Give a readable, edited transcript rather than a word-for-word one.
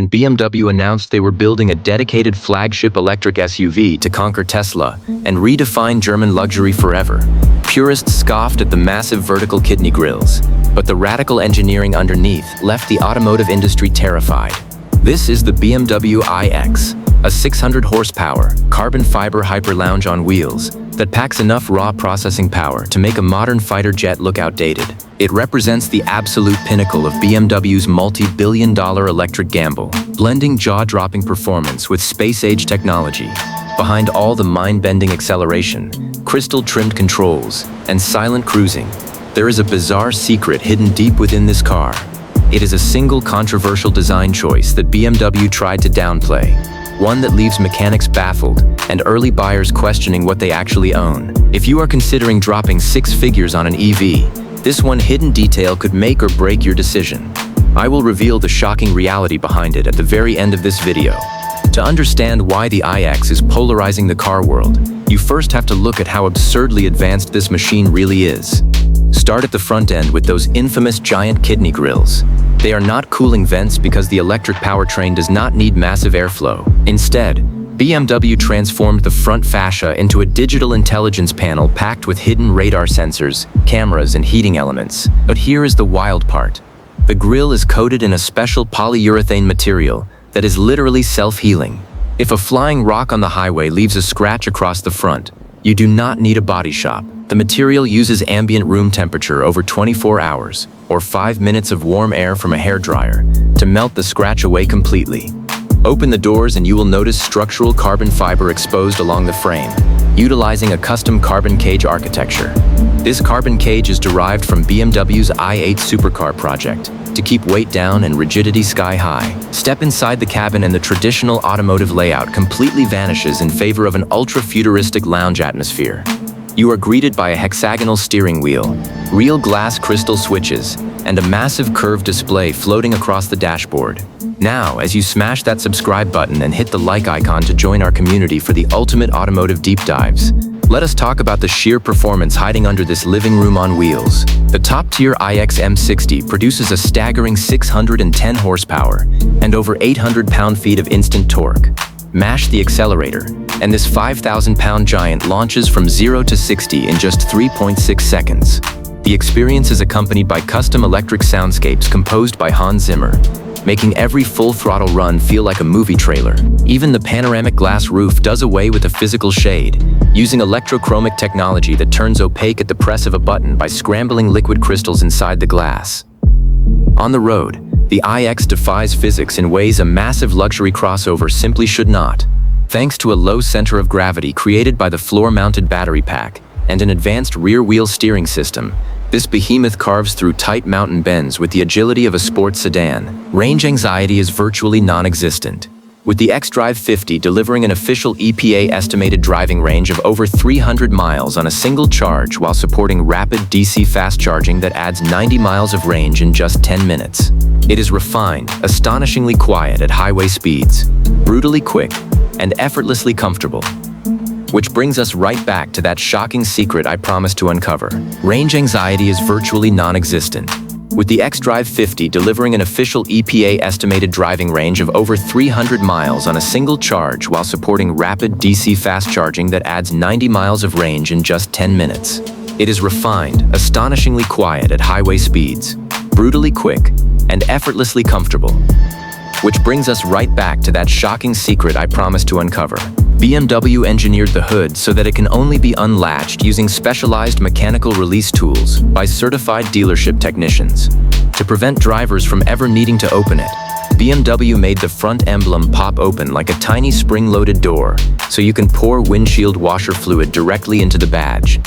when BMW announced they were building a dedicated flagship electric SUV to conquer Tesla and redefine German luxury forever. Purists scoffed at the massive vertical kidney grilles, but the radical engineering underneath left the automotive industry terrified. This is the BMW iX, a 600 horsepower, carbon fiber hyperlounge on wheels that packs enough raw processing power to make a modern fighter jet look outdated. It represents the absolute pinnacle of BMW's multi-billion-dollar electric gamble, blending jaw-dropping performance with space-age technology. Behind all the mind-bending acceleration, crystal-trimmed controls, and silent cruising, there is a bizarre secret hidden deep within this car. It is a single controversial design choice that BMW tried to downplay, one that leaves mechanics baffled and early buyers questioning what they actually own. If you are considering dropping 6 figures on an EV, this one hidden detail could make or break your decision. I will reveal the shocking reality behind it at the very end of this video. To understand why the iX is polarizing the car world, you first have to look at how absurdly advanced this machine really is. Start at the front end with those infamous giant kidney grilles. They are not cooling vents because the electric powertrain does not need massive airflow. Instead, BMW transformed the front fascia into a digital intelligence panel packed with hidden radar sensors, cameras, and heating elements. But here is the wild part. The grille is coated in a special polyurethane material that is literally self-healing. If a flying rock on the highway leaves a scratch across the front, you do not need a body shop. The material uses ambient room temperature over 24 hours, or 5 minutes of warm air from a hairdryer, to melt the scratch away completely. Open the doors and you will notice structural carbon fiber exposed along the frame, utilizing a custom carbon cage architecture. This carbon cage is derived from BMW's i8 supercar project to keep weight down and rigidity sky high. Step inside the cabin and the traditional automotive layout completely vanishes in favor of an ultra-futuristic lounge atmosphere. You are greeted by a hexagonal steering wheel, real glass crystal switches, and a massive curved display floating across the dashboard. Now, as you smash that subscribe button and hit the like icon to join our community for the ultimate automotive deep dives, let us talk about the sheer performance hiding under this living room on wheels. The top-tier iX M60 produces a staggering 610 horsepower and over 800 pound-feet of instant torque. Mash the accelerator, and this 5,000-pound giant launches from 0 to 60 in just 3.6 seconds. The experience is accompanied by custom electric soundscapes composed by Hans Zimmer, making every full-throttle run feel like a movie trailer. Even the panoramic glass roof does away with the physical shade, using electrochromic technology that turns opaque at the press of a button by scrambling liquid crystals inside the glass. On the road, the iX defies physics in ways a massive luxury crossover simply should not. Thanks to a low center of gravity created by the floor-mounted battery pack and an advanced rear-wheel steering system, this behemoth carves through tight mountain bends with the agility of a sports sedan. Range anxiety is virtually non-existent, with the xDrive 50 delivering an official EPA estimated driving range of over 300 miles on a single charge while supporting rapid DC fast charging that adds 90 miles of range in just 10 minutes. It is refined, astonishingly quiet at highway speeds, brutally quick, and effortlessly comfortable. Which brings us right back to that shocking secret I promised to uncover. Range anxiety is virtually non-existent, with the xDrive 50 delivering an official EPA estimated driving range of over 300 miles on a single charge while supporting rapid DC fast charging that adds 90 miles of range in just 10 minutes. It is refined, astonishingly quiet at highway speeds, brutally quick, and effortlessly comfortable. Which brings us right back to that shocking secret I promised to uncover. BMW engineered the hood so that it can only be unlatched using specialized mechanical release tools by certified dealership technicians. To prevent drivers from ever needing to open it, BMW made the front emblem pop open like a tiny spring-loaded door, so you can pour windshield washer fluid directly into the badge.